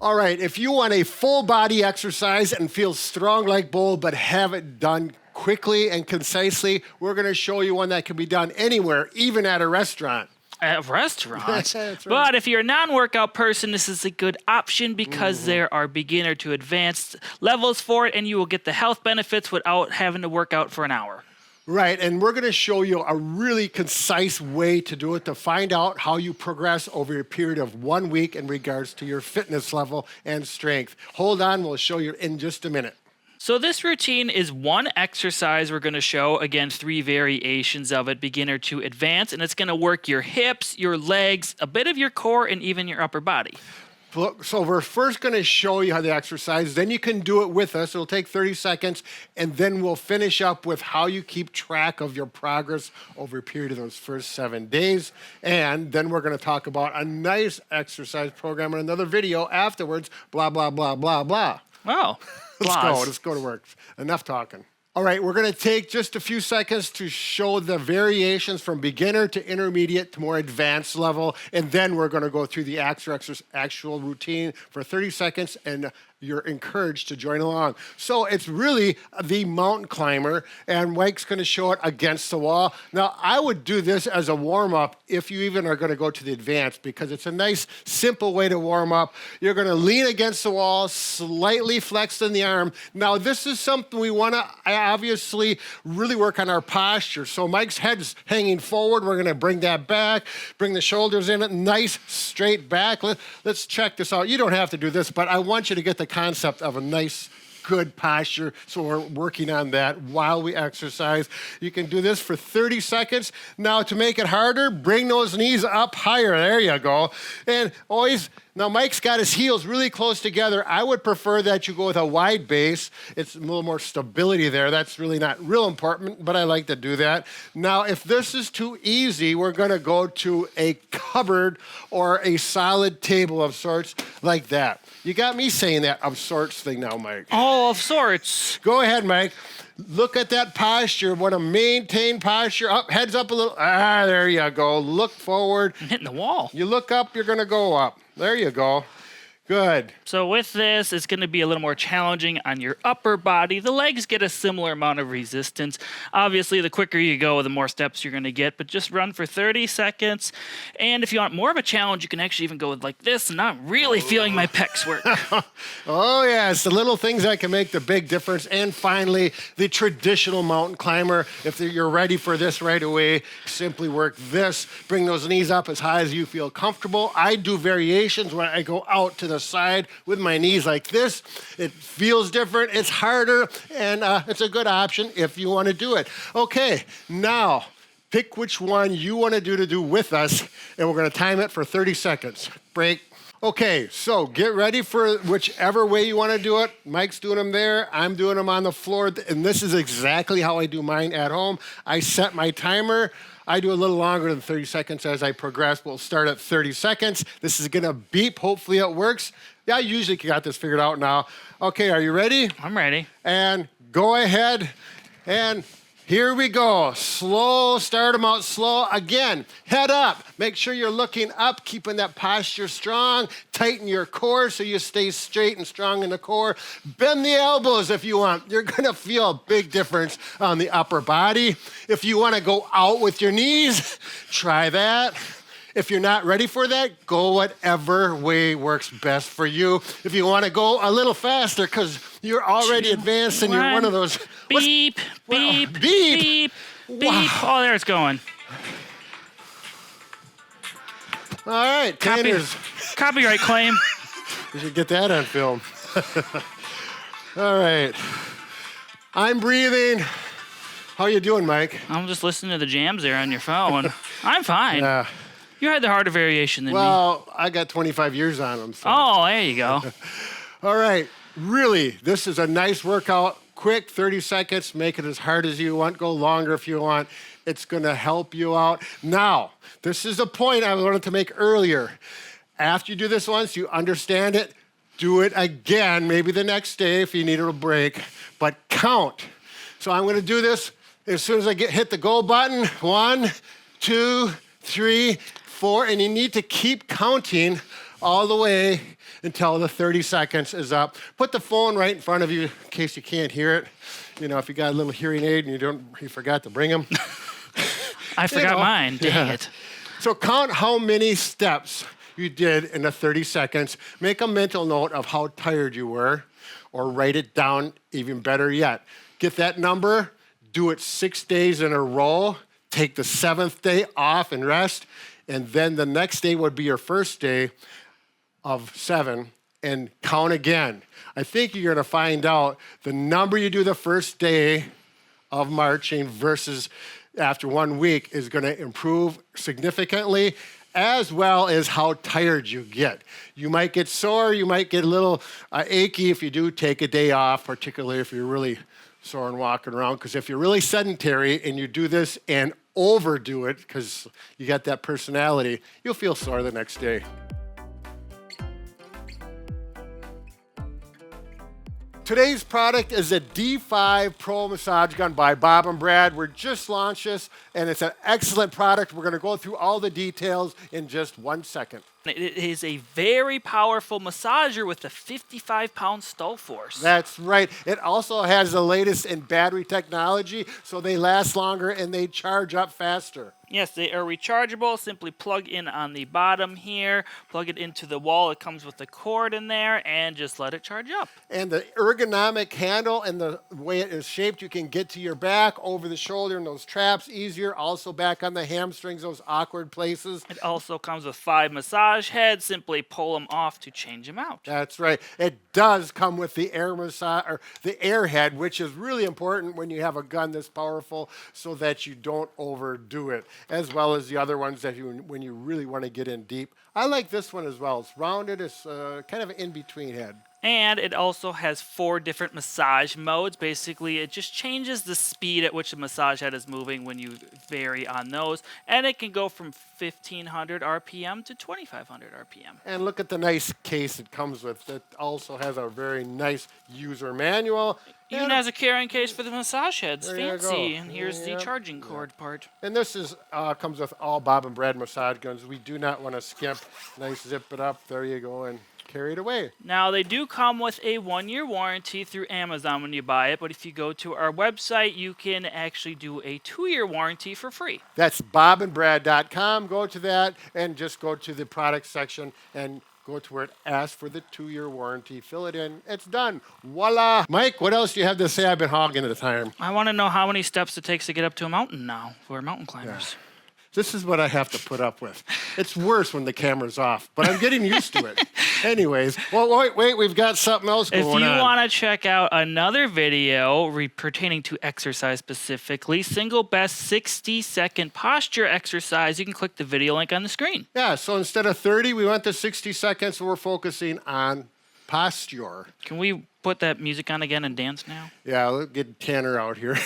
All right, if you want a full body exercise and feel strong like bull, but have it done quickly and concisely, we're going to show you one that can be done anywhere, even at a restaurant. At restaurants. That's right. But if you're a non-workout person, this is a good option because there are beginner to advanced levels for it, and you will get the health benefits without having to work out for an hour. Right, and we're going to show you a really concise way to do it to find out how you progress over a period of 1 week in regards to your fitness level and strength. Hold on, we'll show you in just a minute. So this routine is one exercise we're going to show, again, 3 variations of it, beginner to advanced, and it's going to work your hips, your legs, a bit of your core, and even your upper body. So we're first going to show you how the exercise, then you can do it with us. It'll take 30 seconds, and then we'll finish up with how you keep track of your progress over a period of those first 7 days. And then we're going to talk about a nice exercise program in another video afterwards, blah, blah, blah, blah, blah. Wow. Let's go to work. Enough talking. All right, we're going to take just a few seconds to show the variations from beginner to intermediate to more advanced level, and then we're going to go through the actual routine for 30 seconds, and you're encouraged to join along. So it's really the mountain climber, and Mike's going to show it against the wall. Now, I would do this as a warm-up if you even are going to go to the advanced, because it's a nice, simple way to warm up. You're going to lean against the wall, slightly flex in the arm. Now, this is something we want to obviously really work on our posture. So Mike's head's hanging forward. We're going to bring that back, bring the shoulders in, nice, straight back. Let's check this out. You don't have to do this, but I want you to get the concept of a nice, good posture. So we're working on that while we exercise. You can do this for 30 seconds. Now, to make it harder, bring those knees up higher. There you go. And always, now Mike's got his heels really close together. I would prefer that you go with a wide base. It's a little more stability there. That's really not real important, but I like to do that. Now, if this is too easy, we're going to go to a cupboard or a solid table of sorts like that. You got me saying that of sorts thing now, Mike. Oh, of sorts. Go ahead, Mike. Look at that posture. Want to maintain posture. Up, heads up a little. Ah, there you go. Look forward. I'm hitting the wall. You look up, you're going to go up. There you go. Good. So with this, it's going to be a little more challenging on your upper body. The legs get a similar amount of resistance. Obviously, the quicker you go, the more steps you're going to get, but just run for 30 seconds. And if you want more of a challenge, you can actually even go like this, and I'm really feeling my pecs work. Oh, yes, the little things that can make the big difference. And finally, the traditional mountain climber. If you're ready for this right away, simply work this. Bring those knees up as high as you feel comfortable. I do variations where I go out to the side with my knees like this. It feels different, it's harder, and it's a good option if you want to do it. Okay, now pick which one you want to do with us, and we're going to time it for 30 seconds. Break. Okay, so get ready for whichever way you want to do it. Mike's doing them there, I'm doing them on the floor, and this is exactly how I do mine at home. I set my timer. I do a little longer than 30 seconds as I progress. We'll start at 30 seconds. This is going to beep. Hopefully it works. Yeah, I usually got this figured out now. Okay, are you ready? I'm ready. And go ahead. And here we go. Slow, start them out slow. Again, head up. Make sure you're looking up, keeping that posture strong. Tighten your core so you stay straight and strong in the core. Bend the elbows if you want. You're going to feel a big difference on the upper body. If you want to go out with your knees, try that. If you're not ready for that, go whatever way works best for you. If you want to go a little faster because you're already advanced and you're one of those. Beep, beep, beep, beep, beep. Wow. Oh, there it's going. All right, Tanner's. Copyright claim. We should get that on film. All right. I'm breathing. How you doing, Mike? I'm just listening to the jams there on your phone. I'm fine. Yeah. You had the harder variation than me. Well, I got 25 years on them. So. Oh, there you go. All right. Really, this is a nice workout. Quick, 30 seconds. Make it as hard as you want. Go longer if you want. It's going to help you out. Now, this is a point I wanted to make earlier. After you do this once, you understand it, do it again, maybe the next day if you need a break, but count. So I'm going to do this as soon as I hit the go button. 1, 2, 3, 4, and you need to keep counting all the way until the 30 seconds is up. Put the phone right in front of you in case you can't hear it. You know, if you got a little hearing aid and you forgot to bring them. I forgot mine. Dang it. So count how many steps you did in the 30 seconds. Make a mental note of how tired you were, or write it down, even better yet. Get that number, do it 6 days in a row, take the 7th day off and rest, and then the next day would be your first day of 7, and count again. I think you're gonna find out the number you do the first day of marching versus after 1 week is gonna improve significantly, as well as how tired you get. You might get sore, you might get a little achy if you do take a day off, particularly if you're really sore and walking around, because if you're really sedentary and you do this and overdo it, because you got that personality, you'll feel sore the next day. Today's product is a D5 Pro Massage Gun by Bob and Brad. We're just launched this, and it's an excellent product. We're gonna go through all the details in just 1 second. It is a very powerful massager with a 55-pound stow force. That's right. It also has the latest in battery technology, so they last longer and they charge up faster. Yes, they are rechargeable. Simply plug in on the bottom here, plug it into the wall. It comes with a cord in there, and just let it charge up. And the ergonomic handle and the way it is shaped, you can get to your back, over the shoulder, and those traps easier. Also back on the hamstrings, those awkward places. It also comes with 5 massage heads. Simply pull them off to change them out. That's right. It does come with the air massage, or the air head, which is really important when you have a gun this powerful, so that you don't overdo it, as well as the other ones that when you really want to get in deep. I like this one as well. It's rounded. It's kind of an in-between head. And it also has 4 different massage modes. Basically, it just changes the speed at which the massage head is moving when you vary on those. And it can go from 1,500 RPM to 2,500 RPM. And look at the nice case it comes with. It also has a very nice user manual. Even has a carrying case for the massage heads. There you go. Fancy. And here's the charging cord part. And this is comes with all Bob and Brad massage guns. We do not want to skimp. Nice, zip it up. There you go, and carry it away. Now, they do come with a 1-year warranty through Amazon when you buy it, but if you go to our website, you can actually do a 2-year warranty for free. That's bobandbrad.com. Go to that and just go to the product section and go to where it asks for the 2-year warranty. Fill it in. It's done. Voila. Mike, what else do you have to say? I've been hogging the time. I want to know how many steps it takes to get up to a mountain now for mountain climbers. Yeah. This is what I have to put up with. It's worse when the camera's off, but I'm getting used to it. Anyways, well, wait, we've got something else going on. If you want to check out another video pertaining to exercise specifically, single best 60-second posture exercise, you can click the video link on the screen. Yeah, so instead of 30, we went to 60 seconds, so we're focusing on posture. Can we put that music on again and dance now? Yeah, let's get Tanner out here.